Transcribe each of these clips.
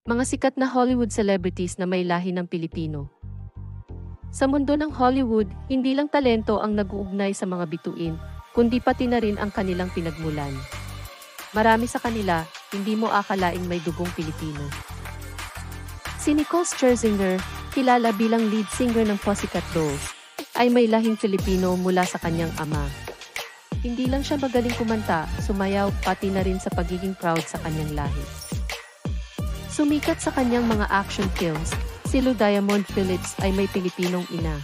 Mga sikat na Hollywood celebrities na may lahi ng Pilipino. Sa mundo ng Hollywood, hindi lang talento ang nag-uugnay sa mga bituin, kundi pati na rin ang kanilang pinagmulan. Marami sa kanila, hindi mo akalaing may dugong Pilipino. Si Nicole Scherzinger, kilala bilang lead singer ng Pussycat Dolls, ay may lahing Filipino mula sa kanyang ama. Hindi lang siya magaling kumanta, sumayaw, pati na rin sa pagiging proud sa kanyang lahi. Sumikat sa kanyang mga action films, si Lou Diamond Phillips ay may Pilipinong ina.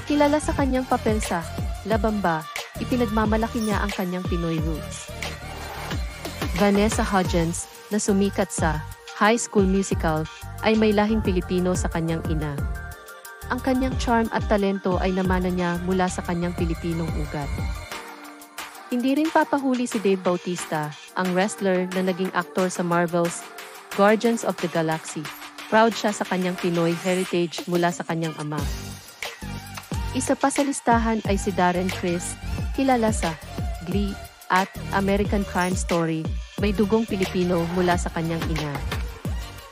Kilala sa kanyang papel sa La Bamba, ipinagmamalaki niya ang kanyang Pinoy roots. Vanessa Hudgens, na sumikat sa High School Musical, ay may lahing Pilipino sa kanyang ina. Ang kanyang charm at talento ay namana niya mula sa kanyang Pilipinong ugat. Hindi rin papahuli si Dave Bautista, ang wrestler na naging aktor sa Marvel's Guardians of the Galaxy. Proud siya sa kanyang Pinoy heritage mula sa kanyang ama. Isa pa sa listahan ay si Darren Criss, kilala sa Glee at American Crime Story, may dugong Pilipino mula sa kanyang ina.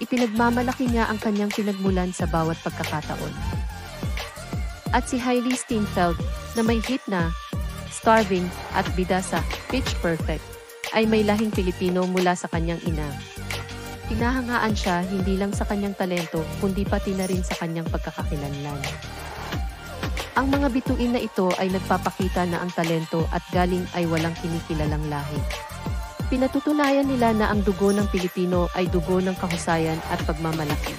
Ipinagmamalaki niya ang kanyang pinagmulan sa bawat pagkakataon. At si Hailey Steinfeld, na may hit na Starving at bida sa Pitch Perfect, ay may lahing Pilipino mula sa kanyang ina. Hinahangaan siya hindi lang sa kanyang talento, kundi pati na rin sa kanyang pagkakakilanlan. Ang mga bituin na ito ay nagpapakita na ang talento at galing ay walang kinikilalang lahi. Pinatutunayan nila na ang dugo ng Pilipino ay dugo ng kahusayan at pagmamalaki.